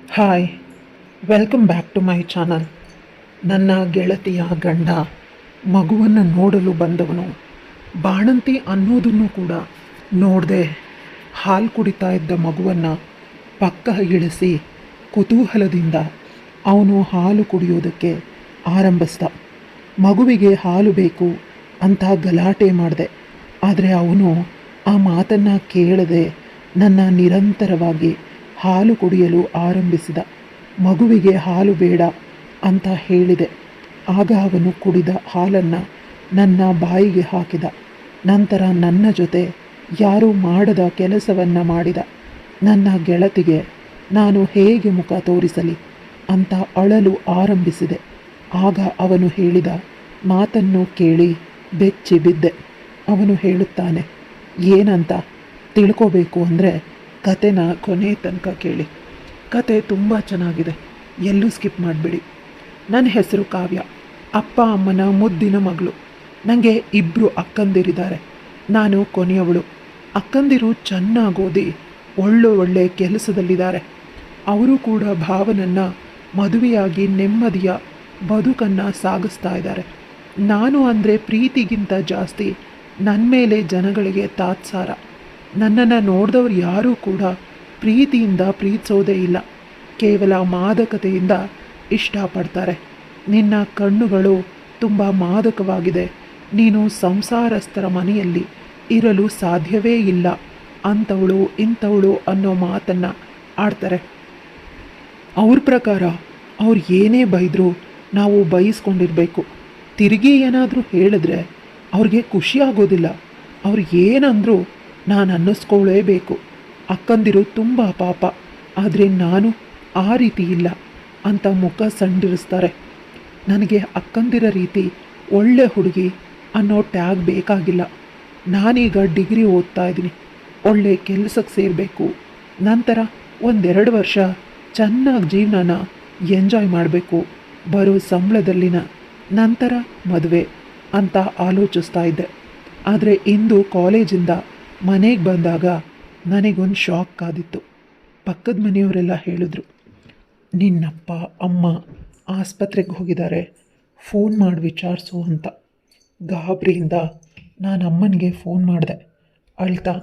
Hi, welcome back to my channel. ನನ್ನ ಗೆಳತಿಯ ಗಂಡ ಮಗುವನ್ನು ನೋಡಲು ಬಂದವನು ಬಾಣಂತಿ ಅನ್ನೋದನ್ನು ಕೂಡ ನೋಡದೆ ಹಾಲು ಕುಡಿತಾ ಇದ್ದ ಮಗುವನ್ನು ಪಕ್ಕ ಇಳಿಸಿ ಕುತೂಹಲದಿಂದ ಅವನು ಹಾಲು ಕುಡಿಯೋದಕ್ಕೆ ಆರಂಭಿಸ್ದ. ಮಗುವಿಗೆ ಹಾಲು ಬೇಕು ಅಂತ ಗಲಾಟೆ ಮಾಡಿದೆ. ಆದರೆ ಅವನು ಆ ಮಾತನ್ನು ಕೇಳದೆ ನನ್ನ ನಿರಂತರವಾಗಿ ಹಾಲು ಕುಡಿಯಲು ಆರಂಭಿಸಿದ. ಮಗುವಿಗೆ ಹಾಲು ಬೇಡ ಅಂತ ಹೇಳಿದೆ. ಆಗ ಅವನು ಕುಡಿದ ಹಾಲನ್ನು ನನ್ನ ಬಾಯಿಗೆ ಹಾಕಿದ. ನಂತರ ನನ್ನ ಜೊತೆ ಯಾರೂ ಮಾಡದ ಕೆಲಸವನ್ನು ಮಾಡಿದ. ನನ್ನ ಗೆಳತಿಗೆ ನಾನು ಹೇಗೆ ಮುಖ ತೋರಿಸಲಿ ಅಂತ ಅಳಲು ಆರಂಭಿಸಿದೆ. ಆಗ ಅವನು ಹೇಳಿದ ಮಾತನ್ನು ಕೇಳಿ ಬೆಚ್ಚಿ ಬಿದ್ದೆ. ಅವನು ಹೇಳುತ್ತಾನೆ, ಏನಂತ ತಿಳ್ಕೋಬೇಕು ಅಂದರೆ ಕತೆನ ಕೊನೆ ತನಕ ಕೇಳಿ. ಕತೆ ತುಂಬ ಚೆನ್ನಾಗಿದೆ, ಎಲ್ಲೂ ಸ್ಕಿಪ್ ಮಾಡಿಬಿಡಿ. ನನ್ನ ಹೆಸರು ಕಾವ್ಯ, ಅಪ್ಪ ಅಮ್ಮನ ಮುದ್ದಿನ ಮಗಳು. ನನಗೆ 2 ಅಕ್ಕಂದಿರಿದ್ದಾರೆ, ನಾನು ಕೊನೆಯವಳು. ಅಕ್ಕಂದಿರು ಚೆನ್ನಾಗಿ ಓದಿ ಒಳ್ಳೆ ಕೆಲಸದಲ್ಲಿದ್ದಾರೆ. ಅವರು ಕೂಡ ಭಾವನನ್ನು ಮದುವೆಯಾಗಿ ನೆಮ್ಮದಿಯ ಬದುಕನ್ನು ಸಾಗಿಸ್ತಾ ಇದ್ದಾರೆ. ನಾನು ಅಂದರೆ ಪ್ರೀತಿಗಿಂತ ಜಾಸ್ತಿ ನನ್ನ ಮೇಲೆ ಜನಗಳಿಗೆ ತಾತ್ಸಾರ. ನನ್ನನ್ನು ನೋಡಿದವ್ರು ಯಾರೂ ಕೂಡ ಪ್ರೀತಿಯಿಂದ ಪ್ರೀತಿಸೋದೇ ಇಲ್ಲ, ಕೇವಲ ಮಾದಕತೆಯಿಂದ ಇಷ್ಟಪಡ್ತಾರೆ. ನಿನ್ನ ಕಣ್ಣುಗಳು ತುಂಬ ಮಾದಕವಾಗಿದೆ, ನೀನು ಸಂಸಾರಸ್ಥರ ಮನೆಯಲ್ಲಿ ಇರಲು ಸಾಧ್ಯವೇ ಇಲ್ಲ, ಅಂಥವಳು ಇಂಥವಳು ಅನ್ನೋ ಮಾತನ್ನು ಆಡ್ತಾರೆ. ಅವ್ರ ಪ್ರಕಾರ ಅವ್ರು ಏನೇ ಬೈದರೂ ನಾವು ಬೈಸ್ಕೊಂಡಿರಬೇಕು. ತಿರುಗಿ ಏನಾದರೂ ಹೇಳಿದ್ರೆ ಅವ್ರಿಗೆ ಖುಷಿ ಆಗೋದಿಲ್ಲ. ಅವ್ರು ಏನಂದರೂ ನಾನು ಅನ್ನಿಸ್ಕೊಳ್ಳೇಬೇಕು. ಅಕ್ಕಂದಿರು ತುಂಬ ಪಾಪ, ಆದರೆ ನಾನು ಆ ರೀತಿ ಇಲ್ಲ ಅಂತ ಮುಖ ಸಂಡಿರಿಸ್ತಾರೆ. ನನಗೆ ಅಕ್ಕಂದಿರ ರೀತಿ ಒಳ್ಳೆ ಹುಡುಗಿ ಅನ್ನೋ ಟ್ಯಾಗ್ ಬೇಕಾಗಿಲ್ಲ. ನಾನೀಗ ಡಿಗ್ರಿ ಓದ್ತಾ ಇದ್ದೀನಿ, ಒಳ್ಳೆ ಕೆಲಸಕ್ಕೆ ಸೇರಬೇಕು, ನಂತರ 1-2 ವರ್ಷ ಚೆನ್ನಾಗಿ ಜೀವನನ ಎಂಜಾಯ್ ಮಾಡಬೇಕು, ಬರೋ ಸಂಬಳದಲ್ಲಿನ ನಂತರ ಮದುವೆ ಅಂತ ಆಲೋಚಿಸ್ತಾ ಇದ್ದೆ. ಆದರೆ ಇಂದು ಕಾಲೇಜಿಂದ ಮನೆಗೆ ಬಂದಾಗ ನನಗೊಂದು ಶಾಕ್ ಕಾದಿತ್ತು. ಪಕ್ಕದ ಮನೆಯವರೆಲ್ಲ ಹೇಳಿದ್ರು, ನಿನ್ನಪ್ಪ ಅಮ್ಮ ಆಸ್ಪತ್ರೆಗೆ ಹೋಗಿದ್ದಾರೆ, ಫೋನ್ ಮಾಡಿ ವಿಚಾರಿಸು ಅಂತ. ಗಾಬರಿಯಿಂದ ನಾನು ಅಮ್ಮನಿಗೆ ಫೋನ್ ಮಾಡಿದೆ. ಅಳ್ತಾ,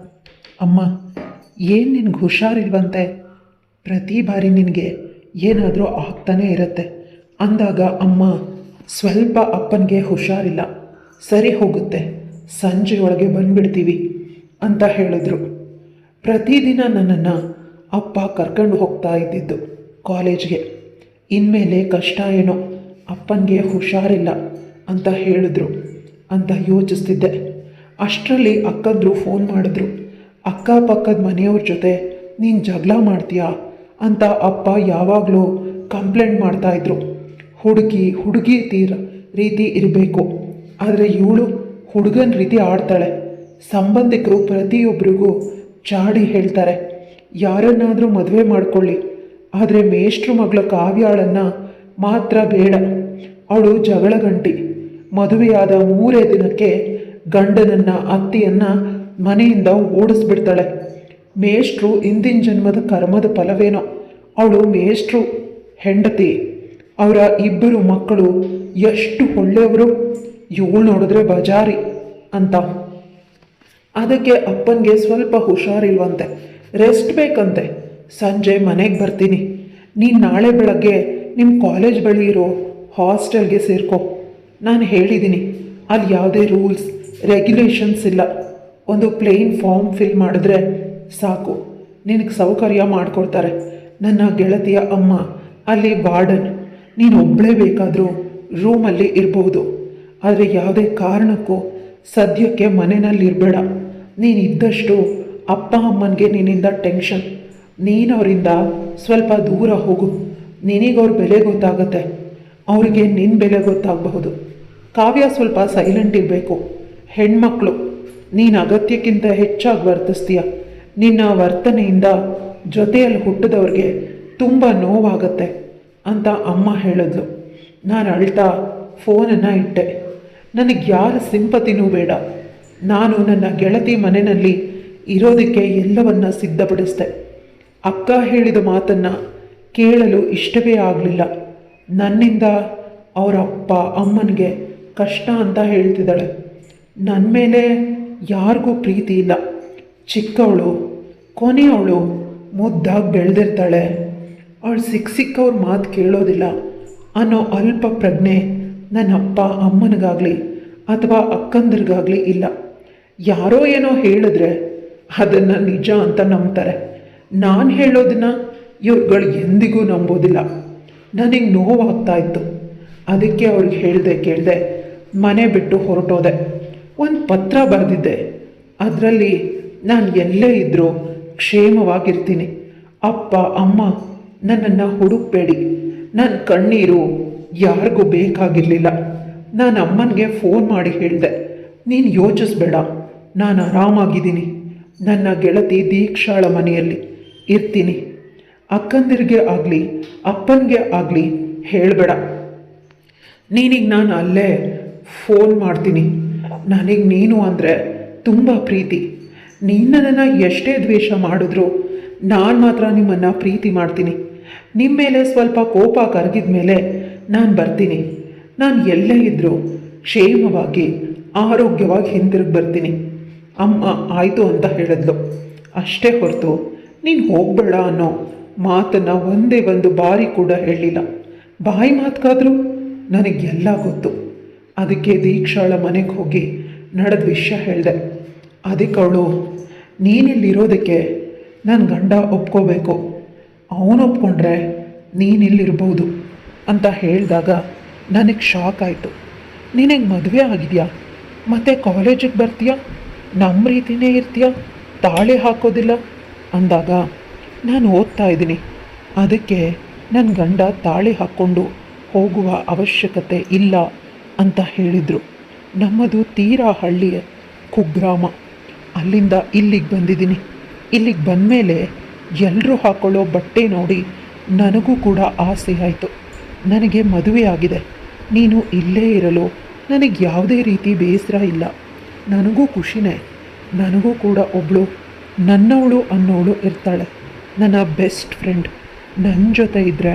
ಅಮ್ಮ ಏನು ನಿನಗೆ ಹುಷಾರಿಲ್ವಂತೆ, ಪ್ರತಿ ಬಾರಿ ನಿನಗೆ ಏನಾದರೂ ಆಗ್ತಾನೇ ಇರುತ್ತೆ ಅಂದಾಗ ಅಮ್ಮ ಸ್ವಲ್ಪ ಅಪ್ಪನಿಗೆ ಹುಷಾರಿಲ್ಲ, ಸರಿ ಹೋಗುತ್ತೆ, ಸಂಜೆ ಒಳಗೆ ಬಂದುಬಿಡ್ತೀವಿ ಅಂತ ಹೇಳಿದ್ರು. ಪ್ರತಿದಿನ ನನ್ನನ್ನು ಅಪ್ಪ ಕರ್ಕೊಂಡು ಹೋಗ್ತಾ ಇದ್ದಿದ್ದು ಕಾಲೇಜ್ಗೆ. ಇನ್ಮೇಲೆ ಕಷ್ಟ ಏನೋ, ಅಪ್ಪನಿಗೆ ಹುಷಾರಿಲ್ಲ ಅಂತ ಹೇಳಿದ್ರು ಅಂತ ಯೋಚಿಸ್ತಿದ್ದೆ. ಅಷ್ಟರಲ್ಲಿ ಅಕ್ಕಂದ್ರು ಫೋನ್ ಮಾಡಿದ್ರು. ಅಕ್ಕಪಕ್ಕದ ಮನೆಯವ್ರ ಜೊತೆ ನೀನು ಜಗಳ ಮಾಡ್ತೀಯಾ ಅಂತ ಅಪ್ಪ ಯಾವಾಗಲೂ ಕಂಪ್ಲೇಂಟ್ ಮಾಡ್ತಾಯಿದ್ರು. ಹುಡುಗಿ ರೀತಿ ಇರಬೇಕು, ಆದರೆ ಇವಳು ಹುಡುಗನ ರೀತಿ ಆಡ್ತಾಳೆ. ಸಂಬಂಧಿಕರು ಪ್ರತಿಯೊಬ್ಬರಿಗೂ ಚಾಡಿ ಹೇಳ್ತಾರೆ, ಯಾರನ್ನಾದರೂ ಮದುವೆ ಮಾಡ್ಕೊಳ್ಳಿ, ಆದರೆ ಮೇಷ್ಟ್ರು ಮಗಳ ಕಾವ್ಯಾಳನ್ನು ಮಾತ್ರ ಬೇಡ. ಅವಳು ಜಗಳ ಗಂಟಿ. ಮದುವೆಯಾದ 3 ದಿನಕ್ಕೆ ಗಂಡನನ್ನು ಅತ್ತಿಯನ್ನು ಮನೆಯಿಂದ ಓಡಿಸ್ಬಿಡ್ತಾಳೆ. ಮೇಷ್ಟ್ರು ಹಿಂದಿನ ಜನ್ಮದ ಕರ್ಮದ ಫಲವೇನೋ. ಅವಳು ಮೇಷ್ಟ್ರು ಹೆಂಡತಿ, ಅವರ 2 ಮಕ್ಕಳು ಎಷ್ಟು ಒಳ್ಳೆಯವರು, ಇವಳು ನೋಡಿದ್ರೆ ಬಜಾರಿ ಅಂತ. ಅದಕ್ಕೆ ಅಪ್ಪನಿಗೆ ಸ್ವಲ್ಪ ಹುಷಾರಿಲ್ವಂತೆ, ರೆಸ್ಟ್ ಬೇಕಂತೆ. ಸಂಜೆ ಮನೆಗೆ ಬರ್ತೀನಿ, ನೀನು ನಾಳೆ ಬೆಳಗ್ಗೆ ನಿಮ್ಮ ಕಾಲೇಜ್ ಬಳಿ ಇರೋ ಹಾಸ್ಟೆಲ್ಗೆ ಸೇರ್ಕೊ. ನಾನು ಹೇಳಿದ್ದೀನಿ, ಅಲ್ಲಿ ಯಾವುದೇ ರೂಲ್ಸ್ ರೆಗ್ಯುಲೇಷನ್ಸ್ ಇಲ್ಲ. ಒಂದು ಪ್ಲೇನ್ ಫಾರ್ಮ್ ಫಿಲ್ ಮಾಡಿದ್ರೆ ಸಾಕು, ನಿನಗೆ ಸೌಕರ್ಯ ಮಾಡಿಕೊಡ್ತಾರೆ. ನನ್ನ ಗೆಳತಿಯ ಅಮ್ಮ ಅಲ್ಲಿ ವಾರ್ಡನ್, ನೀನು ಒಬ್ಬಳೇ ಬೇಕಾದರೂ ರೂಮಲ್ಲಿ ಇರ್ಬೋದು, ಆದರೆ ಯಾವುದೇ ಕಾರಣಕ್ಕೂ ಸದ್ಯಕ್ಕೆ ಮನೆಯಲ್ಲಿರಬೇಡ. ನೀನು ಇದ್ದಷ್ಟು ಅಪ್ಪ ಅಮ್ಮನಿಗೆ ನಿನ್ನಿಂದ ಟೆನ್ಷನ್. ನೀನು ಅವರಿಂದ ಸ್ವಲ್ಪ ದೂರ ಹೋಗು, ನಿನಗವ್ರ ಬೆಲೆ ಗೊತ್ತಾಗುತ್ತೆ, ಅವರಿಗೆ ನಿನ್ನ ಬೆಲೆ ಗೊತ್ತಾಗಬಹುದು. ಕಾವ್ಯ ಸ್ವಲ್ಪ ಸೈಲೆಂಟ್ ಇರಬೇಕು, ಹೆಣ್ಮಕ್ಳು, ನೀನು ಅಗತ್ಯಕ್ಕಿಂತ ಹೆಚ್ಚಾಗಿ ವರ್ತಿಸ್ತೀಯ. ನಿನ್ನ ವರ್ತನೆಯಿಂದ ಜೊತೆಯಲ್ಲಿ ಹುಟ್ಟಿದವ್ರಿಗೆ ತುಂಬ ನೋವಾಗತ್ತೆ ಅಂತ ಅಮ್ಮ ಹೇಳಿದ್ಲು. ನಾನು ಅಳ್ತಾ ಫೋನನ್ನು ಇಟ್ಟೆ. ನನಗೆ ಯಾರ ಸಿಂಪತಿನೂ ಬೇಡ. ನಾನು ನನ್ನ ಗೆಳತಿ ಮನೆಯಲ್ಲಿ ಇರೋದಕ್ಕೆ ಎಲ್ಲವನ್ನ ಸಿದ್ಧಪಡಿಸಿದೆ. ಅಕ್ಕ ಹೇಳಿದ ಮಾತನ್ನು ಕೇಳಲು ಇಷ್ಟವೇ ಆಗಲಿಲ್ಲ. ನನ್ನಿಂದ ಅವರ ಅಪ್ಪ ಅಮ್ಮನಿಗೆ ಕಷ್ಟ ಅಂತ ಹೇಳ್ತಿದ್ದಾಳೆ. ನನ್ನ ಮೇಲೆ ಯಾರಿಗೂ ಪ್ರೀತಿ ಇಲ್ಲ. ಚಿಕ್ಕವಳು, ಕೊನೆಯವಳು ಮುದ್ದಾಗಿ ಬೆಳೆದಿರ್ತಾಳೆ. ಅವಳು ಸಿಕ್ಕವ್ರ ಮಾತು ಕೇಳೋದಿಲ್ಲ ಅನ್ನೋ ಅಲ್ಪ ಪ್ರಜ್ಞೆ ನನ್ನ ಅಪ್ಪ ಅಮ್ಮನಿಗಾಗಲಿ ಅಥವಾ ಅಕ್ಕಂದಿರಿಗಾಗಲಿ ಇಲ್ಲ. ಯಾರೋ ಏನೋ ಹೇಳಿದ್ರೆ ಅದನ್ನು ನಿಜ ಅಂತ ನಂಬ್ತಾರೆ. ನಾನು ಹೇಳೋದನ್ನು ಇವ್ರುಗಳು ಎಂದಿಗೂ ನಂಬೋದಿಲ್ಲ. ನನಗೆ ನೋವಾಗ್ತಾ ಇತ್ತು. ಅದಕ್ಕೆ ಅವ್ರಿಗೆ ಕೇಳಿದೆ ಮನೆ ಬಿಟ್ಟು ಹೊರಟೋದೆ. ಒಂದು ಪತ್ರ ಬರೆದಿದ್ದೆ. ಅದರಲ್ಲಿ ನಾನು ಎಲ್ಲೇ ಇದ್ದರೂ ಕ್ಷೇಮವಾಗಿರ್ತೀನಿ. ಅಪ್ಪ ಅಮ್ಮ ನನ್ನನ್ನು ಹುಡುಕಬೇಡಿ. ನನ್ನ ಕಣ್ಣೀರು ಯಾರಿಗೂ ಬೇಕಾಗಿರಲಿಲ್ಲ. ನಾನು ಅಮ್ಮನಿಗೆ ಫೋನ್ ಮಾಡಿ ಹೇಳಿದೆ, ನೀನು ಯೋಚಿಸ್ಬೇಡ, ನಾನು ಆರಾಮಾಗಿದ್ದೀನಿ. ನನ್ನ ಗೆಳತಿ ದೀಕ್ಷಾಳ ಮನೆಯಲ್ಲಿ ಇರ್ತೀನಿ. ಅಕ್ಕಂದಿರಿಗೆ ಆಗಲಿ ಅಪ್ಪನಿಗೆ ಆಗಲಿ ಹೇಳಬೇಡ. ನೀನೀಗ ನಾನು ಅಲ್ಲೇ ಫೋನ್ ಮಾಡ್ತೀನಿ. ನನಗೆ ನೀನು ಅಂದರೆ ತುಂಬ ಪ್ರೀತಿ. ನೀನು ನನ್ನನ್ನು ಎಷ್ಟೇ ದ್ವೇಷ ಮಾಡಿದ್ರು ನಾನು ಮಾತ್ರ ನಿಮ್ಮನ್ನು ಪ್ರೀತಿ ಮಾಡ್ತೀನಿ. ನಿಮ್ಮ ಮೇಲೆ ಸ್ವಲ್ಪ ಕೋಪ ಕರಗಿದ ಮೇಲೆ ನಾನು ಬರ್ತೀನಿ. ನಾನು ಎಲ್ಲೇ ಇದ್ದರೂ ಕ್ಷೇಮವಾಗಿ ಆರೋಗ್ಯವಾಗಿ ಹಿಂತಿರುಗಿ ಬರ್ತೀನಿ. ಅಮ್ಮ ಆಯಿತು ಅಂತ ಹೇಳಿದ್ಲು. ಅಷ್ಟೇ ಹೊರತು ನೀನು ಹೋಗಬೇಡ ಅನ್ನೋ ಮಾತನ್ನು ಒಂದೇ ಒಂದು ಬಾರಿ ಕೂಡ ಹೇಳಲಿಲ್ಲ. ಬಾಯಿ ಮಾತುಕಾದರೂ ನನಗೆಲ್ಲ ಗೊತ್ತು. ಅದಕ್ಕೆ ದೀಕ್ಷಾಳ ಮನೆಗೆ ಹೋಗಿ ನಡೆದ ವಿಷಯ ಹೇಳಿದೆ. ಅದಕ್ಕೆ ಅವಳು, ನೀನಿಲ್ಲಿರೋದಕ್ಕೆ ನನ್ನ ಗಂಡ ಒಪ್ಕೋಬೇಕು, ಅವನು ಒಪ್ಕೊಂಡ್ರೆ ನೀನಿಲ್ಲಿರ್ಬೋದು ಅಂತ ಹೇಳಿದಾಗ ನನಗೆ ಶಾಕ್ ಆಯಿತು. ನಿನಗೆ ಮದುವೆ ಆಗಿದೆಯಾ? ಮತ್ತು ಕಾಲೇಜಿಗೆ ಬರ್ತೀಯಾ? ನಮ್ಮ ರೀತಿಯೇ ಇರ್ತೀಯ? ತಾಳೆ ಹಾಕೋದಿಲ್ಲ ಅಂದಾಗ ನಾನು ಓದ್ತಾ ಇದ್ದೀನಿ, ಅದಕ್ಕೆ ನನ್ನ ಗಂಡ ತಾಳಿ ಹಾಕ್ಕೊಂಡು ಹೋಗುವ ಅವಶ್ಯಕತೆ ಇಲ್ಲ ಅಂತ ಹೇಳಿದರು. ನಮ್ಮದು ತೀರಾ ಹಳ್ಳಿಯ ಕುಗ್ರಾಮ. ಅಲ್ಲಿಂದ ಇಲ್ಲಿಗೆ ಬಂದಿದ್ದೀನಿ. ಇಲ್ಲಿಗೆ ಬಂದಮೇಲೆ ಎಲ್ಲರೂ ಹಾಕ್ಕೊಳ್ಳೋ ಬಟ್ಟೆ ನೋಡಿ ನನಗೂ ಕೂಡ ಆಸೆ ಆಯಿತು. ನನಗೆ ಮದುವೆ ಆಗಿದೆ. ನೀನು ಇಲ್ಲೇ ಇರಲು ನನಗೆ ಯಾವುದೇ ರೀತಿ ಬೇಸರ ಇಲ್ಲ. ನನಗೂ ಖುಷಿನೇ. ನನಗೂ ಕೂಡ ಒಬ್ಬಳು ನನ್ನವಳು ಅನ್ನೋಳು ಇರ್ತಾಳೆ, ನನ್ನ ಬೆಸ್ಟ್ ಫ್ರೆಂಡ್. ನನ್ನ ಜೊತೆ ಇದ್ದರೆ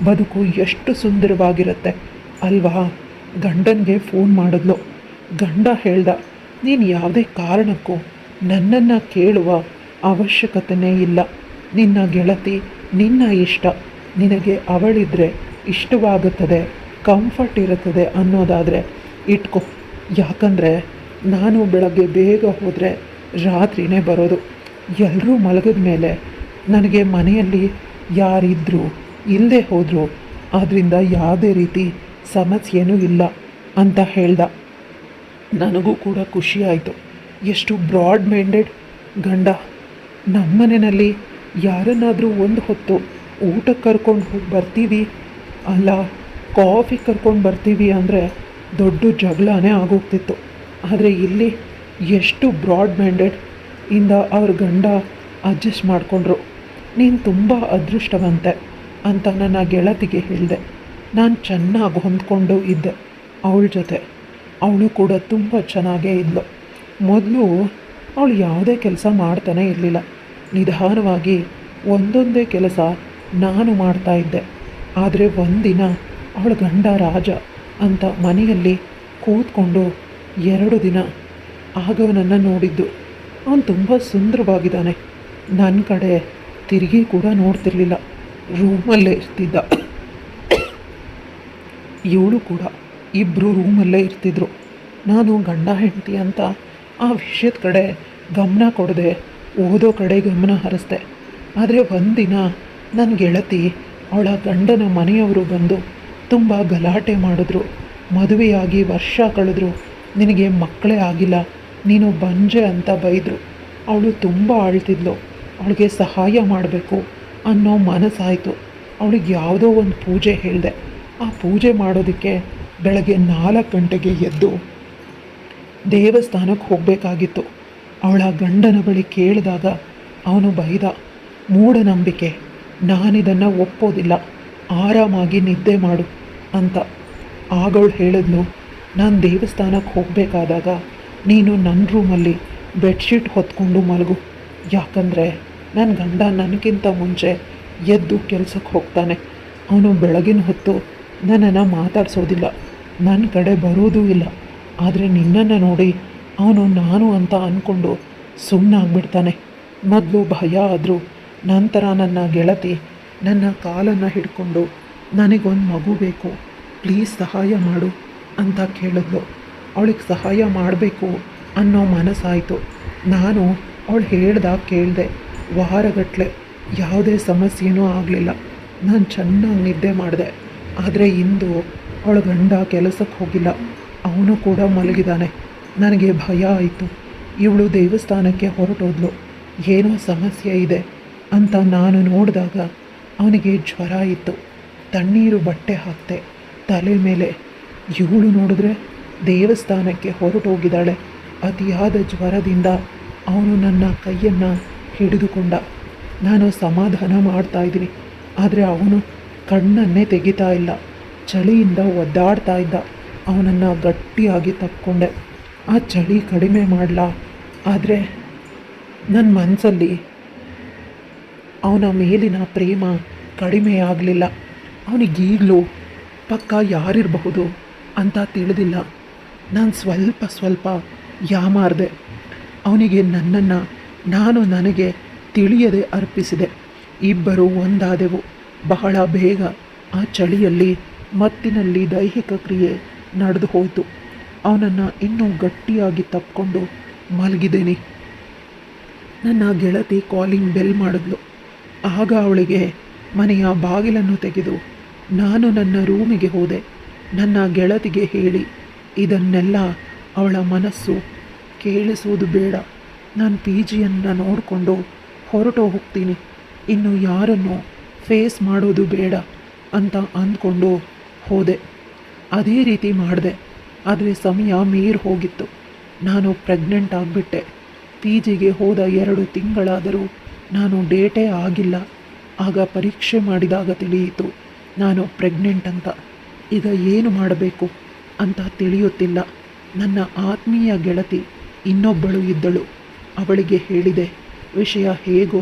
ಬದುಕು ಎಷ್ಟು ಸುಂದರವಾಗಿರುತ್ತೆ ಅಲ್ವಾ? ಗಂಡನಿಗೆ ಫೋನ್ ಮಾಡಿದ್ಲು. ಗಂಡ ಹೇಳ್ದ, ನೀನು ಯಾವುದೇ ಕಾರಣಕ್ಕೂ ನನ್ನನ್ನು ಕೇಳುವ ಅವಶ್ಯಕತೆಯೇ ಇಲ್ಲ. ನಿನ್ನ ಗೆಳತಿ ನಿನ್ನ ಇಷ್ಟ. ನಿನಗೆ ಅವಳಿದ್ರೆ ಇಷ್ಟವಾಗುತ್ತದೆ, ಕಂಫರ್ಟ್ ಇರುತ್ತದೆ ಅನ್ನೋದಾದರೆ ಇಟ್ಕೊ. ಯಾಕಂದರೆ ನಾನು ಬೆಳಗ್ಗೆ ಬೇಗ ಹೋದರೆ ರಾತ್ರಿನೇ ಬರೋದು. ಎಲ್ಲರೂ ಮಲಗಿದ ಮೇಲೆ ನನಗೆ ಮನೆಯಲ್ಲಿ ಯಾರಿದ್ದರೂ ಇಲ್ಲದೆ ಹೋದರೂ ಅದರಿಂದ ಯಾವುದೇ ರೀತಿ ಸಮಸ್ಯೆನೂ ಇಲ್ಲ ಅಂತ ಹೇಳ್ದ. ನನಗೂ ಕೂಡ ಖುಷಿಯಾಯಿತು. ಎಷ್ಟು ಬ್ರಾಡ್ ಮೈಂಡೆಡ್ ಗಂಡ. ನಮ್ಮನೆಯಲ್ಲಿ ಯಾರನ್ನಾದರೂ ಒಂದು ಹೊತ್ತು ಊಟಕ್ಕೆ ಕರ್ಕೊಂಡು ಹೋಗಿ ಬರ್ತೀವಿ, ಅಲ್ಲ ಕಾಫಿ ಕರ್ಕೊಂಡು ಬರ್ತೀವಿ ಅಂದರೆ ದೊಡ್ಡ ಜಗಳನೇ ಆಗೋಗ್ತಿತ್ತು. ಆದರೆ ಇಲ್ಲಿ ಎಷ್ಟು ಬ್ರಾಡ್ ಮೈಂಡೆಡ್ ಇಂದ ಅವ್ರ ಗಂಡ ಅಡ್ಜಸ್ಟ್ ಮಾಡಿಕೊಂಡ್ರು. ನೀನು ತುಂಬ ಅದೃಷ್ಟವಂತೆ ಅಂತ ನನ್ನ ಗೆಳತಿಗೆ ಹೇಳಿದೆ. ನಾನು ಚೆನ್ನಾಗಿ ಹೊಂದ್ಕೊಂಡು ಇದ್ದೆ ಅವಳ ಜೊತೆ. ಅವಳು ಕೂಡ ತುಂಬ ಚೆನ್ನಾಗೇ ಇದ್ಲು. ಮೊದಲು ಅವಳು ಯಾವುದೇ ಕೆಲಸ ಮಾಡ್ತಾನೇ ಇರಲಿಲ್ಲ. ನಿಧಾನವಾಗಿ ಒಂದೊಂದೇ ಕೆಲಸ ನಾನು ಮಾಡ್ತಾಯಿದ್ದೆ. ಆದರೆ ಒಂದಿನ ಅವಳ ಗಂಡ ರಾಜ ಅಂತ ಮನೆಯಲ್ಲಿ ಕೂತ್ಕೊಂಡು 2 ದಿನ ಆಗವನನ್ನು ನೋಡಿದ್ದು. ಅವನು ತುಂಬ ಸುಂದರವಾಗಿದ್ದಾನೆ. ನನ್ನ ಕಡೆ ತಿರುಗಿ ಕೂಡ ನೋಡ್ತಿರ್ಲಿಲ್ಲ. ರೂಮಲ್ಲೇ ಇರ್ತಿದ್ದ. ಇವಳು ಕೂಡ, ಇಬ್ಬರು ರೂಮಲ್ಲೇ ಇರ್ತಿದ್ರು. ನಾನು ಗಂಡ ಹೆಂಡತಿ ಅಂತ ಆ ವಿಷಯದ ಕಡೆ ಗಮನ ಕೊಡದೆ ಓದೋ ಕಡೆ ಗಮನ ಹರಿಸ್ದೆ. ಆದರೆ ಒಂದಿನ ನನ್ನ ಗೆಳತಿ ಅವಳ ಗಂಡನ ಮನೆಯವರು ಬಂದು ತುಂಬ ಗಲಾಟೆ ಮಾಡಿದ್ರು. ಮದುವೆಯಾಗಿ ವರ್ಷ ಕಳೆದ್ರು, ನಿನಗೆ ಮಕ್ಕಳೇ ಆಗಿಲ್ಲ, ನೀನು ಬಂಜೆ ಅಂತ ಬೈದರು. ಅವಳು ತುಂಬ ಅಳ್ತಿದ್ಲು. ಅವಳಿಗೆ ಸಹಾಯ ಮಾಡಬೇಕು ಅನ್ನೋ ಮನಸ್ಸಾಯಿತು. ಅವಳಿಗೆ ಯಾವುದೋ ಒಂದು ಪೂಜೆ ಹೇಳಿದೆ. ಆ ಪೂಜೆ ಮಾಡೋದಕ್ಕೆ ಬೆಳಗ್ಗೆ 4 ಗಂಟೆಗೆ ಎದ್ದು ದೇವಸ್ಥಾನಕ್ಕೆ ಹೋಗಬೇಕಾಗಿತ್ತು. ಅವಳ ಗಂಡನ ಬಳಿ ಕೇಳಿದಾಗ ಅವನು ಬೈದ, ಮೂಢನಂಬಿಕೆ, ನಾನಿದನ್ನು ಒಪ್ಪೋದಿಲ್ಲ, ಆರಾಮಾಗಿ ನಿದ್ದೆ ಮಾಡು ಅಂತ. ಆಗಳ್ ಹೇಳಿದ್ಲು, ನಾನು ದೇವಸ್ಥಾನಕ್ಕೆ ಹೋಗಬೇಕಾದಾಗ ನೀನು ನನ್ನ ರೂಮಲ್ಲಿ ಬೆಡ್ಶೀಟ್ ಹೊತ್ಕೊಂಡು ಮಲಗು. ಯಾಕಂದರೆ ನನ್ನ ಗಂಡ ನನಗಿಂತ ಮುಂಚೆ ಎದ್ದು ಕೆಲಸಕ್ಕೆ ಹೋಗ್ತಾನೆ. ಅವನು ಬೆಳಗಿನ ಹೊತ್ತು ನನ್ನನ್ನು ಮಾತಾಡಿಸೋದಿಲ್ಲ, ನನ್ನ ಕಡೆ ಬರೋದೂ ಇಲ್ಲ. ಆದರೆ ನಿನ್ನನ್ನು ನೋಡಿ ಅವನು ನಾನು ಅಂತ ಅಂದ್ಕೊಂಡು ಸುಮ್ಮನಾಗ್ಬಿಡ್ತಾನೆ. ಮೊದಲು ಭಯ ಆದರೂ ನಂತರ ನನ್ನ ಗೆಳತಿ ನನ್ನ ಕಾಲನ್ನು ಹಿಡ್ಕೊಂಡು ನನಗೊಂದು ಮಗು ಬೇಕು, ಪ್ಲೀಸ್ ಸಹಾಯ ಮಾಡು ಅಂತ ಕೇಳಿದ್ಲು. ಅವಳಿಗೆ ಸಹಾಯ ಮಾಡಬೇಕು ಅನ್ನೋ ಮನಸ್ಸಾಯಿತು. ನಾನು ಅವಳು ಹೇಳ್ದಾಗ ಕೇಳಿದೆ. ವಾರಗಟ್ಟಲೆ ಯಾವುದೇ ಸಮಸ್ಯೆನೂ ಆಗಲಿಲ್ಲ. ನಾನು ಚೆನ್ನಾಗಿ ನಿದ್ದೆ ಮಾಡಿದೆ. ಆದರೆ ಇಂದು ಅವಳ ಗಂಡ ಕೆಲಸಕ್ಕೆ ಹೋಗಿಲ್ಲ, ಅವನು ಕೂಡ ಮಲಗಿದ್ದಾನೆ. ನನಗೆ ಭಯ ಆಯಿತು. ಇವಳು ದೇವಸ್ಥಾನಕ್ಕೆ ಹೊರಟೋದ್ಲು, ಏನೋ ಸಮಸ್ಯೆ ಇದೆ ಅಂತ ನಾನು ನೋಡಿದಾಗ ಅವನಿಗೆ ಜ್ವರ ಇತ್ತು. ತಣ್ಣೀರು ಬಟ್ಟೆ ಹಾಕ್ತೆ ತಲೆ ಮೇಲೆ. ಇವಳು ನೋಡಿದ್ರೆ ದೇವಸ್ಥಾನಕ್ಕೆ ಹೊರಟೋಗಿದ್ದಾಳೆ. ಅತಿಯಾದ ಜ್ವರದಿಂದ ಅವನು ನನ್ನ ಕೈಯನ್ನು ಹಿಡಿದುಕೊಂಡ. ನಾನು ಸಮಾಧಾನ ಮಾಡ್ತಾಯಿದ್ದೀನಿ, ಆದರೆ ಅವನು ಕಣ್ಣನ್ನೇ ತೆಗಿತಾ ಇಲ್ಲ. ಚಳಿಯಿಂದ ಒದ್ದಾಡ್ತಾ ಇದ್ದ. ಅವನನ್ನು ಗಟ್ಟಿಯಾಗಿ ತಕ್ಕೊಂಡೆ. ಆ ಚಳಿ ಕಡಿಮೆ ಮಾಡಲಾ, ಆದರೆ ನನ್ನ ಮನಸ್ಸಲ್ಲಿ ಅವನ ಮೇಲಿನ ಪ್ರೇಮ ಕಡಿಮೆ ಆಗಲಿಲ್ಲ. ಅವನಿಗೀಗಲೂ ಪಕ್ಕ ಯಾರಿರಬಹುದು ಅಂತ ತಿಳಿದಿಲ್ಲ. ನಾನು ಸ್ವಲ್ಪ ಯಾಮಾರಿದೆ. ಅವನಿಗೆ ನನ್ನನ್ನು ನಾನು ನನಗೆ ತಿಳಿಯದೆ ಅರ್ಪಿಸಿದೆ. ಇಬ್ಬರು ಒಂದಾದೆವು. ಬಹಳ ಬೇಗ ಆ ಚಳಿಯಲ್ಲಿ ಮತ್ತಿನಲ್ಲಿ ದೈಹಿಕ ಕ್ರಿಯೆ ನಡೆದು ಹೋಯಿತು. ಅವನನ್ನು ಇನ್ನೂ ಗಟ್ಟಿಯಾಗಿ ತಪ್ಪಿಕೊಂಡು ಮಲಗಿದ್ದೇನೆ. ನನ್ನ ಗೆಳತಿ ಕಾಲಿಂಗ್ ಬೆಲ್ ಮಾಡಿದ್ಲು. ಆಗ ಅವಳಿಗೆ ಮನೆಯ ಬಾಗಿಲನ್ನು ತೆಗೆದು ನಾನು ನನ್ನ ರೂಮಿಗೆ ಹೋದೆ. ನನ್ನ ಗೆಳತಿಗೆ ಹೇಳಿ ಇದನ್ನೆಲ್ಲ ಅವಳ ಮನಸ್ಸು ಕೇಳಿಸುವುದು ಬೇಡ, ನಾನು PGಯನ್ನು ನೋಡಿಕೊಂಡು ಹೊರಟು ಹೋಗ್ತೀನಿ, ಇನ್ನು ಯಾರನ್ನು ಫೇಸ್ ಮಾಡೋದು ಬೇಡ ಅಂತ ಅಂದ್ಕೊಂಡು ಹೋದೆ. ಅದೇ ರೀತಿ ಮಾಡಿದೆ. ಆದರೆ ಸಮಯ ಮೀರಿ ಹೋಗಿತ್ತು. ನಾನು ಪ್ರೆಗ್ನೆಂಟ್ ಆಗಿಬಿಟ್ಟೆ. PGಗೆ ಹೋದ 2 ತಿಂಗಳಾದರೂ ನಾನು ಡೇಟೇ ಆಗಿಲ್ಲ. ಆಗ ಪರೀಕ್ಷೆ ಮಾಡಿದಾಗ ತಿಳಿಯಿತು ನಾನು ಪ್ರೆಗ್ನೆಂಟ್ ಅಂತ. ಈಗ ಏನು ಮಾಡಬೇಕು ಅಂತ ತಿಳಿಯುತ್ತಿಲ್ಲ. ನನ್ನ ಆತ್ಮೀಯ ಗೆಳತಿ ಇನ್ನೊಬ್ಬಳು ಇದ್ದಳು. ಅವಳಿಗೆ ಹೇಳಿದೆ. ವಿಷಯ ಹೇಗೋ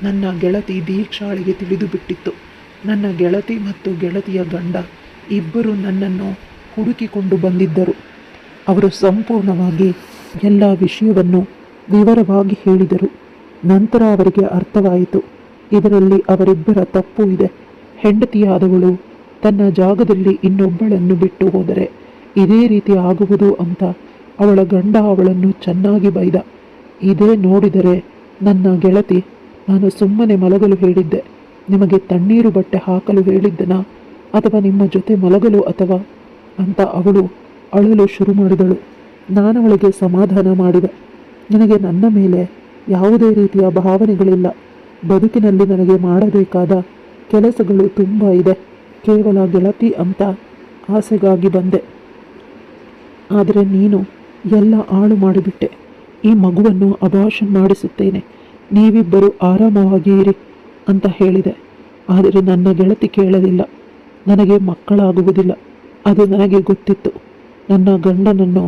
ನನ್ನ ಗೆಳತಿ ದೀಕ್ಷಾಳಿಗೆ ತಿಳಿದು ಬಿಟ್ಟಿತ್ತು. ನನ್ನ ಗೆಳತಿ ಮತ್ತು ಗೆಳತಿಯ ಗಂಡ ಇಬ್ಬರು ನನ್ನನ್ನು ಹುಡುಕಿಕೊಂಡು ಬಂದಿದ್ದರು. ಅವರು ಸಂಪೂರ್ಣವಾಗಿ ಎಲ್ಲ ವಿಷಯವನ್ನು ವಿವರವಾಗಿ ಹೇಳಿದರು. ನಂತರ ಅವರಿಗೆ ಅರ್ಥವಾಯಿತು, ಇದರಲ್ಲಿ ಅವರಿಬ್ಬರ ತಪ್ಪು ಇದೆ. ಹೆಂಡತಿಯಾದವಳು ತನ್ನ ಜಾಗದಲ್ಲಿ ಇನ್ನೊಬ್ಬಳನ್ನು ಬಿಟ್ಟು ಹೋದರೆ ಇದೇ ರೀತಿ ಆಗುವುದು ಅಂತ ಅವಳ ಗಂಡ ಅವಳನ್ನು ಚೆನ್ನಾಗಿ ಬೈದ. ಇದೇ ನೋಡಿದರೆ ನನ್ನ ಗೆಳತಿ, ನಾನು ಸುಮ್ಮನೆ ಮಲಗಲು ಹೇಳಿದ್ದೆ, ನಿಮಗೆ ತಣ್ಣೀರು ಬಟ್ಟೆ ಹಾಕಲು ಹೇಳಿದ್ದನಾ ಅಥವಾ ನಿಮ್ಮ ಜೊತೆ ಮಲಗಲು ಅಥವಾ ಅಂತ ಅವಳು ಅಳಲು ಶುರು ಮಾಡಿದಳು. ನಾನು ಅವಳಿಗೆ ಸಮಾಧಾನ ಮಾಡಿದೆ. ನನಗೆ ನನ್ನ ಮೇಲೆ ಯಾವುದೇ ರೀತಿಯ ಭಾವನೆಗಳಿಲ್ಲ. ಬದುಕಿನಲ್ಲಿ ನನಗೆ ಮಾಡಬೇಕಾದ ಕೆಲಸಗಳು ತುಂಬ ಇದೆ. ಕೇವಲ ಗೆಳತಿ ಅಂತ ಆಸೆಗಾಗಿ ಬಂದೆ. ಆದರೆ ನೀನು ಎಲ್ಲ ಹಾಳು ಮಾಡಿಬಿಟ್ಟೆ. ಈ ಮಗುವನ್ನು ಅಬಾರ್ಷನ್ ಮಾಡಿಸುತ್ತೇನೆ, ನೀವಿಬ್ಬರು ಆರಾಮವಾಗಿ ಇರಿ ಅಂತ ಹೇಳಿದೆ. ಆದರೆ ನನ್ನ ಗೆಳತಿ ಕೇಳಲಿಲ್ಲ. ನನಗೆ ಮಕ್ಕಳಾಗುವುದಿಲ್ಲ, ಅದು ನನಗೆ ಗೊತ್ತಿತ್ತು. ನನ್ನ ಗಂಡನನ್ನು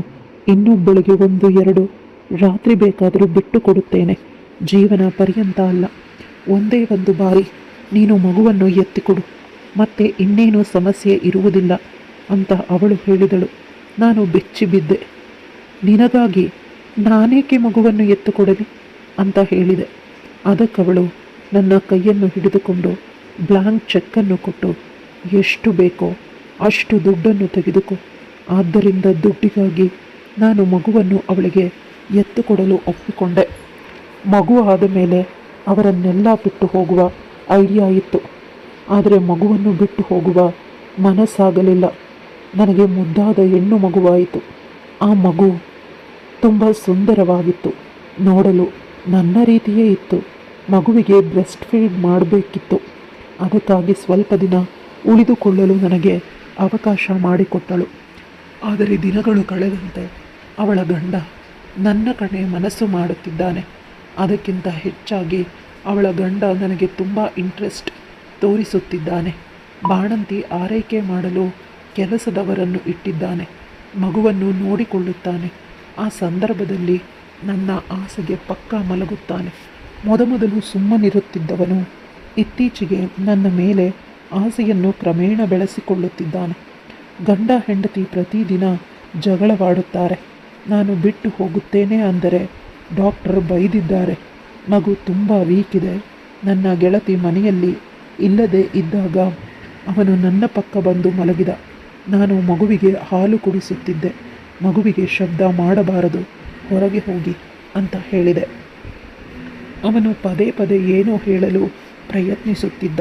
ಇನ್ನೊಬ್ಬಳಿಗೆ 1-2 ರಾತ್ರಿ ಬೇಕಾದರೂ ಬಿಟ್ಟು ಕೊಡುತ್ತೇನೆ, ಜೀವನ ಪರ್ಯಂತ ಅಲ್ಲ. ಒಂದೇ ಒಂದು ಬಾರಿ ನೀನು ಮಗುವನ್ನು ಎತ್ತಿಕೊಡು, ಮತ್ತೆ ಇನ್ನೇನು ಸಮಸ್ಯೆ ಇರುವುದಿಲ್ಲ ಅಂತ ಅವಳು ಹೇಳಿದಳು. ನಾನು ಬೆಚ್ಚಿ ಬಿದ್ದೆ. ನಿನಗಾಗಿ ನಾನೇಕೆ ಮಗುವನ್ನು ಎತ್ತುಕೊಡಲಿ ಅಂತ ಹೇಳಿದೆ. ಅದಕ್ಕವಳು ನನ್ನ ಕೈಯನ್ನು ಹಿಡಿದುಕೊಂಡು ಬ್ಲ್ಯಾಂಕ್ ಚೆಕ್ಕನ್ನು ಕೊಟ್ಟು, ಎಷ್ಟು ಬೇಕೋ ಅಷ್ಟು ದುಡ್ಡನ್ನು ತೆಗೆದುಕೊ. ಆದ್ದರಿಂದ ದುಡ್ಡಿಗಾಗಿ ನಾನು ಮಗುವನ್ನು ಅವಳಿಗೆ ಎತ್ತುಕೊಡಲು ಒಪ್ಪಿಕೊಂಡೆ. ಮಗು ಆದ ಮೇಲೆ ಅವರನ್ನೆಲ್ಲ ಬಿಟ್ಟು ಹೋಗುವ ಐಡಿಯಾ ಇತ್ತು. ಆದರೆ ಮಗುವನ್ನು ಬಿಟ್ಟು ಹೋಗುವ ಮನಸ್ಸಾಗಲಿಲ್ಲ. ನನಗೆ ಮುದ್ದಾದ ಹೆಣ್ಣು ಮಗುವಾಯಿತು. ಆ ಮಗು ತುಂಬ ಸುಂದರವಾಗಿತ್ತು. ನೋಡಲು ನನ್ನ ರೀತಿಯೇ ಇತ್ತು. ಮಗುವಿಗೆ ಬ್ರೆಸ್ಟ್ ಫೀಡ್ ಮಾಡಬೇಕಿತ್ತು. ಅದಕ್ಕಾಗಿ ಸ್ವಲ್ಪ ದಿನ ಉಳಿದುಕೊಳ್ಳಲು ನನಗೆ ಅವಕಾಶ ಮಾಡಿಕೊಟ್ಟಳು. ಆದರೆ ದಿನಗಳು ಕಳೆದಂತೆ ಅವಳ ಗಂಡ ನನ್ನ ಕಡೆ ಮನಸ್ಸು ಮಾಡುತ್ತಿದ್ದಾನೆ. ಅದಕ್ಕಿಂತ ಹೆಚ್ಚಾಗಿ ಅವಳ ಗಂಡ ನನಗೆ ತುಂಬ ಇಂಟ್ರೆಸ್ಟ್ ತೋರಿಸುತ್ತಿದ್ದಾನೆ. ಬಾಣಂತಿ ಆರೈಕೆ ಮಾಡಲು ಕೆಲಸದವರನ್ನು ಇಟ್ಟಿದ್ದಾನೆ. ಮಗುವನ್ನು ನೋಡಿಕೊಳ್ಳುತ್ತಾನೆ. ಆ ಸಂದರ್ಭದಲ್ಲಿ ನನ್ನ ಆಸೆಗೆ ಪಕ್ಕ ಮಲಗುತ್ತಾನೆ. ಮೊದಮೊದಲು ಸುಮ್ಮನಿರುತ್ತಿದ್ದವನು ಇತ್ತೀಚೆಗೆ ನನ್ನ ಮೇಲೆ ಆಸೆಯನ್ನು ಕ್ರಮೇಣ ಬೆಳೆಸಿಕೊಳ್ಳುತ್ತಿದ್ದಾನೆ. ಗಂಡ ಹೆಂಡತಿ ಪ್ರತಿದಿನ ಜಗಳವಾಡುತ್ತಾರೆ. ನಾನು ಬಿಟ್ಟು ಹೋಗುತ್ತೇನೆ ಅಂದರೆ ಡಾಕ್ಟರ್ ಬೈದಿದ್ದಾರೆ. ಮಗು ತುಂಬ ವೀಕ್ ಇದೆ. ನನ್ನ ಗೆಳತಿ ಮನೆಯಲ್ಲಿ ಇಲ್ಲದೆ ಇದ್ದಾಗ ಅವನು ನನ್ನ ಪಕ್ಕ ಬಂದು ಮಲಗಿದ. ನಾನು ಮಗುವಿಗೆ ಹಾಲು ಕುಡಿಸುತ್ತಿದ್ದೆ. ಮಗುವಿಗೆ ಶಬ್ದ ಮಾಡಬಾರದು, ಹೊರಗೆ ಹೋಗಿ ಅಂತ ಹೇಳಿದೆ. ಅವನು ಪದೇ ಪದೇ ಏನೋ ಹೇಳಲು ಪ್ರಯತ್ನಿಸುತ್ತಿದ್ದ.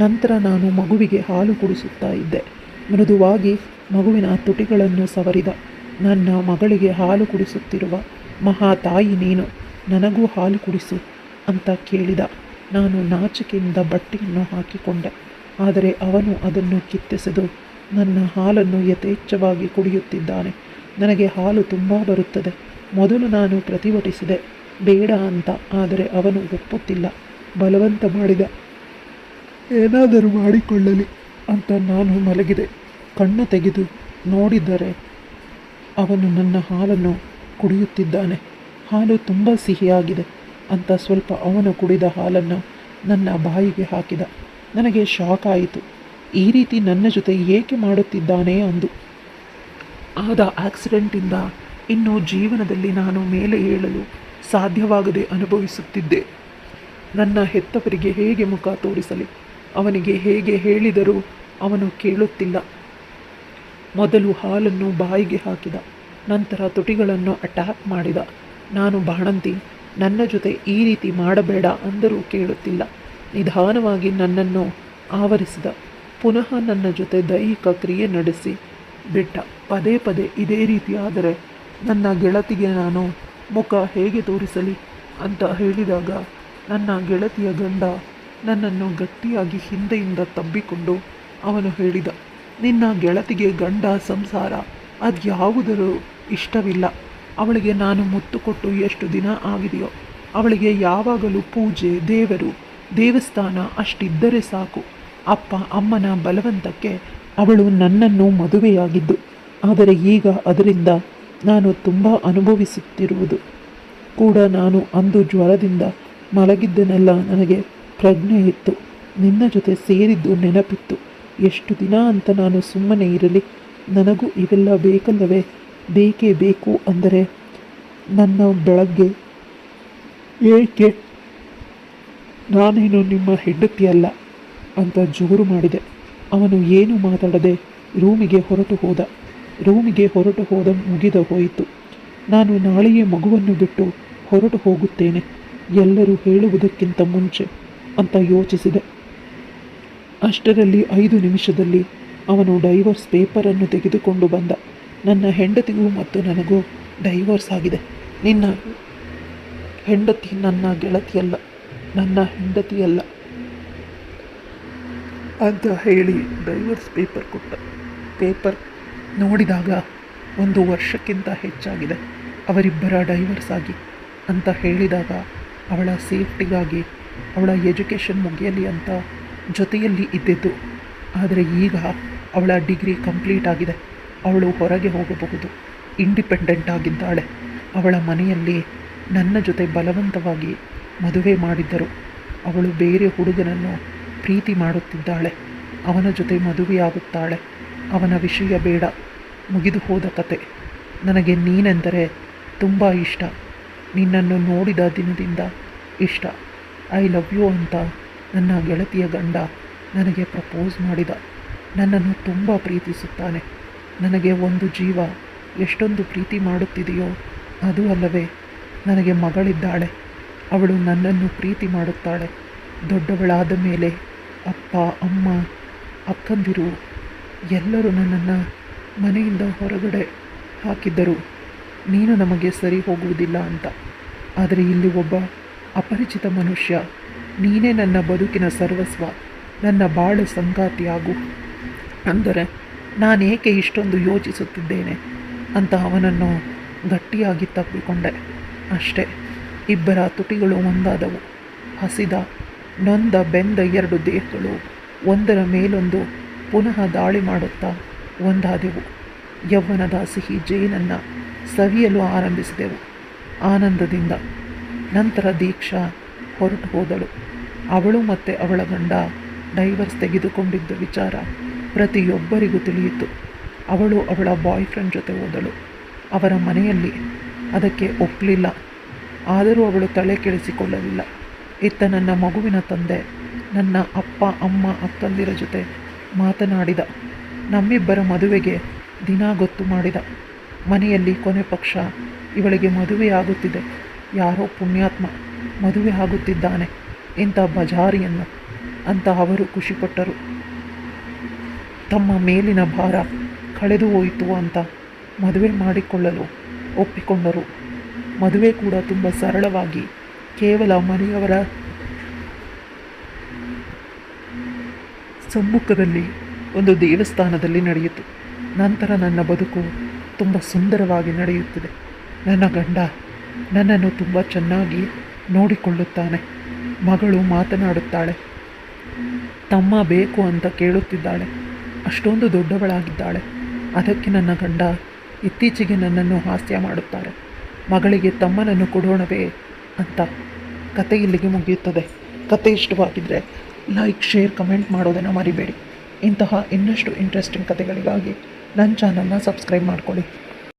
ನಂತರ ನಾನು ಮಗುವಿಗೆ ಹಾಲು ಕುಡಿಸುತ್ತಾ ಇದ್ದೆ. ಮೃದುವಾಗಿ ಮಗುವಿನ ತುಟಿಗಳನ್ನು ಸವರಿದ. ನನ್ನ ಮಗಳಿಗೆ ಹಾಲು ಕುಡಿಸುತ್ತಿರುವ ಮಹಾ ತಾಯಿ ನೀನು, ನನಗೂ ಹಾಲು ಕುಡಿಸು ಅಂತ ಕೇಳಿದ. ನಾನು ನಾಚಿಕೆಯಿಂದ ಬಟ್ಟೆಯನ್ನು ಹಾಕಿಕೊಂಡೆ. ಆದರೆ ಅವನು ಅದನ್ನು ಕಿತ್ತೆಸೆದು ನನ್ನ ಹಾಲನ್ನು ಯಥೇಚ್ಛವಾಗಿ ಕುಡಿಯುತ್ತಿದ್ದಾನೆ. ನನಗೆ ಹಾಲು ತುಂಬ ಬರುತ್ತದೆ. ಮೊದಲು ನಾನು ಪ್ರತಿಭಟಿಸಿದೆ, ಬೇಡ ಅಂತ. ಆದರೆ ಅವನು ಒಪ್ಪುತ್ತಿಲ್ಲ. ಬಲವಂತ ಮಾಡಿದ. ಏನಾದರೂ ಮಾಡಿಕೊಳ್ಳಲಿ ಅಂತ ನಾನು ಮಲಗಿದೆ. ಕಣ್ಣು ತೆಗೆದು ನೋಡಿದರೆ ಅವನು ನನ್ನ ಹಾಲನ್ನು ಕುಡಿಯುತ್ತಿದ್ದಾನೆ. ಹಾಲು ತುಂಬ ಸಿಹಿಯಾಗಿದೆ ಅಂತ ಸ್ವಲ್ಪ ಅವನು ಕುಡಿದ ಹಾಲನ್ನು ನನ್ನ ಬಾಯಿಗೆ ಹಾಕಿದ. ನನಗೆ ಶಾಕ್ ಆಯಿತು. ಈ ರೀತಿ ನನ್ನ ಜೊತೆ ಏಕೆ ಮಾಡುತ್ತಿದ್ದಾನೆ ಅಂದು. ಆದ ಆಕ್ಸಿಡೆಂಟಿಂದ ಇನ್ನು ಜೀವನದಲ್ಲಿ ನಾನು ಮೇಲೆ ಏಳಲು ಸಾಧ್ಯವಾಗದೆ ಅನುಭವಿಸುತ್ತಿದ್ದೆ. ನನ್ನ ಹೆತ್ತವರಿಗೆ ಹೇಗೆ ಮುಖ ತೋರಿಸಲಿ? ಅವನಿಗೆ ಹೇಗೆ ಹೇಳಿದರೂ ಅವನು ಕೇಳುತ್ತಿಲ್ಲ. ಮೊದಲು ಹಾಲನ್ನು ಬಾಯಿಗೆ ಹಾಕಿದ, ನಂತರ ತುಟಿಗಳನ್ನು ಅಟ್ಯಾಕ್ ಮಾಡಿದ. ನಾನು ಬಾಣಂತಿ, ನನ್ನ ಜೊತೆ ಈ ರೀತಿ ಮಾಡಬೇಡ ಅಂದರೂ ಕೇಳುತ್ತಿಲ್ಲ. ನಿಧಾನವಾಗಿ ನನ್ನನ್ನು ಆವರಿಸಿದ. ಪುನಃ ನನ್ನ ಜೊತೆ ದೈಹಿಕ ಕ್ರಿಯೆ ನಡೆಸಿ ಬಿಟ್ಟ. ಪದೇ ಪದೇ ಇದೇ ರೀತಿ ಆದರೆ ನನ್ನ ಗೆಳತಿಗೆ ನಾನು ಮುಖ ಹೇಗೆ ತೋರಿಸಲಿ ಅಂತ ಹೇಳಿದಾಗ ನನ್ನ ಗೆಳತಿಯ ಗಂಡ ನನ್ನನ್ನು ಗಟ್ಟಿಯಾಗಿ ಹಿಂದೆಯಿಂದ ತಬ್ಬಿಕೊಂಡು ಅವನು ಹೇಳಿದ, ನಿನ್ನ ಗೆಳತಿಗೆ ಗಂಡ ಸಂಸಾರ ಅದ್ಯಾವುದರೂ ಇಷ್ಟವಿಲ್ಲ. ಅವಳಿಗೆ ನಾನು ಮುತ್ತು ಕೊಟ್ಟು ಎಷ್ಟು ದಿನ ಆಗಿದೆಯೋ. ಅವಳಿಗೆ ಯಾವಾಗಲೂ ಪೂಜೆ, ದೇವರು, ದೇವಸ್ಥಾನ ಅಷ್ಟಿದ್ದರೆ ಸಾಕು. ಅಪ್ಪ ಅಮ್ಮನ ಬಲವಂತಕ್ಕೆ ಅವಳು ನನ್ನನ್ನು ಮದುವೆಯಾಗಿದ್ದು. ಆದರೆ ಈಗ ಅದರಿಂದ ನಾನು ತುಂಬ ಅನುಭವಿಸುತ್ತಿರುವುದು ಕೂಡ. ನಾನು ಅಂದು ಜ್ವರದಿಂದ ಮಲಗಿದ್ದೆನಲ್ಲ, ನನಗೆ ಪ್ರಜ್ಞೆ ಇತ್ತು. ನಿನ್ನ ಜೊತೆ ಸೇರಿದ್ದು ನೆನಪಿತ್ತು. ಎಷ್ಟು ದಿನ ಅಂತ ನಾನು ಸುಮ್ಮನೆ ಇರಲಿ? ನನಗೂ ಇವೆಲ್ಲ ಬೇಕಲ್ಲವೇ? ಬೇಕೇ ಬೇಕು ಅಂದರೆ ನನ್ನ ಬೆಳಗ್ಗೆ ಏಕೆ? ನಾನೇನು ನಿಮ್ಮ ಹೆಂಡತಿಯಲ್ಲ ಅಂತ ಜೋರು ಮಾಡಿದೆ. ಅವನು ಏನು ಮಾತಾಡದೆ ರೂಮಿಗೆ ಹೊರಟು ಹೋದ ಮುಗಿದ ಹೋಯಿತು. ನಾನು ನಾಳೆಯೇ ಮಗುವನ್ನು ಬಿಟ್ಟು ಹೊರಟು ಹೋಗುತ್ತೇನೆ, ಎಲ್ಲರೂ ಹೇಳುವುದಕ್ಕಿಂತ ಮುಂಚೆ ಅಂತ ಯೋಚಿಸಿದೆ. ಅಷ್ಟರಲ್ಲಿ 5 ನಿಮಿಷದಲ್ಲಿ ಅವನು ಡೈವರ್ಸ್ ಪೇಪರನ್ನು ತೆಗೆದುಕೊಂಡು ಬಂದ. ನನ್ನ ಹೆಂಡತಿಗೂ ಮತ್ತು ನನಗೂ ಡೈವರ್ಸ್ ಆಗಿದೆ. ನಿನ್ನ ಹೆಂಡತಿ ನನ್ನ ಗೆಳತಿಯಲ್ಲ, ನನ್ನ ಹೆಂಡತಿಯಲ್ಲ ಅಂತ ಹೇಳಿ ಡೈವರ್ಸ್ ಪೇಪರ್ ಕೊಟ್ಟ. ಪೇಪರ್ ನೋಡಿದಾಗ 1 ವರ್ಷಕ್ಕಿಂತ ಹೆಚ್ಚಾಗಿದೆ ಅವರಿಬ್ಬರ ಡೈವರ್ಸ್ ಆಗಿ ಅಂತ ಹೇಳಿದಾಗ ಅವಳ ಸೇಫ್ಟಿಗಾಗಿ, ಅವಳ ಎಜುಕೇಷನ್ ಮುಗಿಯಲಿ ಅಂತ ಜೊತೆಯಲ್ಲಿ ಇದ್ದಿದ್ದು. ಆದರೆ ಈಗ ಅವಳ ಡಿಗ್ರಿ ಕಂಪ್ಲೀಟ್ ಆಗಿದೆ. ಅವಳು ಹೊರಗೆ ಹೋಗಬಹುದು, ಇಂಡಿಪೆಂಡೆಂಟ್ ಆಗಿದ್ದಾಳೆ. ಅವಳ ಮನೆಯಲ್ಲಿ ನನ್ನ ಜೊತೆ ಬಲವಂತವಾಗಿ ಮದುವೆ ಮಾಡಿದ್ದರು. ಅವಳು ಬೇರೆ ಹುಡುಗನನ್ನು ಪ್ರೀತಿ ಮಾಡುತ್ತಿದ್ದಾಳೆ. ಅವನ ಜೊತೆ ಮದುವೆಯಾಗುತ್ತಾಳೆ. ಅವನ ವಿಷಯ ಬೇಡ, ಮುಗಿದು ಹೋದ ಕತೆ. ನನಗೆ ನೀನೆಂದರೆ ತುಂಬ ಇಷ್ಟ. ನಿನ್ನನ್ನು ನೋಡಿದ ದಿನದಿಂದ ಇಷ್ಟ. ಐ ಲವ್ ಯು ಅಂತ ನನ್ನ ಗೆಳತಿಯ ಗಂಡ ನನಗೆ ಪ್ರಪೋಸ್ ಮಾಡಿದ. ನನ್ನನ್ನು ತುಂಬ ಪ್ರೀತಿಸುತ್ತಾನೆ. ನನಗೆ ಒಂದು ಜೀವ ಎಷ್ಟೊಂದು ಪ್ರೀತಿ ಮಾಡುತ್ತಿದೆಯೋ ಅದು ಅಲ್ಲವೇ? ನನಗೆ ಮಗಳಿದ್ದಾಳೆ. ಅವಳು ನನ್ನನ್ನು ಪ್ರೀತಿ ಮಾಡುತ್ತಾಳೆ. ದೊಡ್ಡವಳಾದ ಮೇಲೆ ಅಪ್ಪ ಅಮ್ಮ ಅಕ್ಕಂದಿರು ಎಲ್ಲರೂ ನನ್ನನ್ನು ಮನೆಯಿಂದ ಹೊರಗಡೆ ಹಾಕಿದ್ದರು, ನೀನು ನಮಗೆ ಸರಿ ಹೋಗುವುದಿಲ್ಲ ಅಂತ. ಆದರೆ ಇಲ್ಲಿ ಒಬ್ಬ ಅಪರಿಚಿತ ಮನುಷ್ಯ, ನೀನೇ ನನ್ನ ಬದುಕಿನ ಸರ್ವಸ್ವ, ನನ್ನ ಬಾಳು ಸಂಗಾತಿಯಾಗು ಅಂದರೆ ನಾನೇಕೆ ಇಷ್ಟೊಂದು ಯೋಚಿಸುತ್ತಿದ್ದೇನೆ ಅಂತ ಅವನನ್ನು ಗಟ್ಟಿಯಾಗಿ ತಪ್ಪಿಕೊಂಡೆ. ಅಷ್ಟೇ, ಇಬ್ಬರ ತುಟಿಗಳು ಒಂದಾದವು. ಹಸಿದ, ನೊಂದ, ಬೆಂದ 2 ದೇಹಗಳು ಒಂದರ ಮೇಲೊಂದು ಪುನಃ ದಾಳಿ ಮಾಡುತ್ತಾ ಒಂದಾದೆವು. ಯೌವನದ ಸಿಹಿ ಜೇನನ್ನು ಸವಿಯಲು ಆರಂಭಿಸಿದೆವು ಆನಂದದಿಂದ. ನಂತರ ದೀಕ್ಷಾ ಹೊರಟು ಹೋದಳು. ಅವಳು ಮತ್ತು ಅವಳ ಗಂಡ ಡೈವರ್ಸ್ ತೆಗೆದುಕೊಂಡಿದ್ದ ವಿಚಾರ ಪ್ರತಿಯೊಬ್ಬರಿಗೂ ತಿಳಿಯಿತು. ಅವಳು ಅವಳ ಬಾಯ್ ಫ್ರೆಂಡ್ ಜೊತೆ ಹೋದಳು. ಅವರ ಮನೆಯಲ್ಲಿ ಅದಕ್ಕೆ ಒಪ್ಪಲಿಲ್ಲ. ಆದರೂ ಅವಳು ತಲೆ ಕೆಡಿಸಿಕೊಳ್ಳಲಿಲ್ಲ. ಇತ್ತ ನನ್ನ ಮಗುವಿನ ತಂದೆ ನನ್ನ ಅಪ್ಪ ಅಮ್ಮ ಅಕ್ಕಂದಿರ ಜೊತೆ ಮಾತನಾಡಿದ. ನಮ್ಮಿಬ್ಬರ ಮದುವೆಗೆ ದಿನ ಗೊತ್ತು ಮಾಡಿದ. ಮನೆಯಲ್ಲಿ ಕೊನೆ ಪಕ್ಷ ಇವಳಿಗೆ ಮದುವೆಯಾಗುತ್ತಿದೆ, ಯಾರೋ ಪುಣ್ಯಾತ್ಮ ಮದುವೆ ಆಗುತ್ತಿದ್ದಾನೆ ಇಂಥ ಬಜಾರಿಯನ್ನು ಅಂತ ಅವರು ಖುಷಿಪಟ್ಟರು. ತಮ್ಮ ಮೇಲಿನ ಭಾರ ಕಳೆದು ಹೋಯಿತು ಅಂತ ಮದುವೆ ಮಾಡಿಕೊಳ್ಳಲು ಒಪ್ಪಿಕೊಂಡರು. ಮದುವೆ ಕೂಡ ತುಂಬ ಸರಳವಾಗಿ ಕೇವಲ ಮನೆಯವರ ಸಮ್ಮುಖದಲ್ಲಿ ಒಂದು ದೇವಸ್ಥಾನದಲ್ಲಿ ನಡೆಯಿತು. ನಂತರ ನನ್ನ ಬದುಕು ತುಂಬ ಸುಂದರವಾಗಿ ನಡೆಯುತ್ತಿದೆ. ನನ್ನ ಗಂಡ ನನ್ನನ್ನು ತುಂಬ ಚೆನ್ನಾಗಿ ನೋಡಿಕೊಳ್ಳುತ್ತಾನೆ. ಮಗಳು ಮಾತನಾಡುತ್ತಾಳೆ, ತಮ್ಮ ಬೇಕು ಅಂತ ಕೇಳುತ್ತಿದ್ದಾಳೆ. ಅಷ್ಟೊಂದು ದೊಡ್ಡವಳಾಗಿದ್ದಾಳೆ. ಅದಕ್ಕೆ ನನ್ನ ಗಂಡ ಇತ್ತೀಚೆಗೆ ನನ್ನನ್ನು ಹಾಸ್ಯ ಮಾಡುತ್ತಾರೆ, ಮಗಳಿಗೆ ತಮ್ಮನನ್ನು ಕೊಡೋಣವೇ ಅಂತ. ಕತೆ ಇಲ್ಲಿಗೆ ಮುಗಿಯುತ್ತದೆ. ಕತೆ ಇಷ್ಟವಾಗಿದ್ದರೆ ಲೈಕ್, ಶೇರ್, ಕಮೆಂಟ್ ಮಾಡೋದನ್ನು ಮರಿಬೇಡಿ. ಇಂತಹ ಇನ್ನಷ್ಟು ಇಂಟ್ರೆಸ್ಟಿಂಗ್ ಕತೆಗಳಿಗಾಗಿ ನನ್ನ ಚಾನಲ್ನ ಸಬ್ಸ್ಕ್ರೈಬ್ ಮಾಡ್ಕೊಳ್ಳಿ.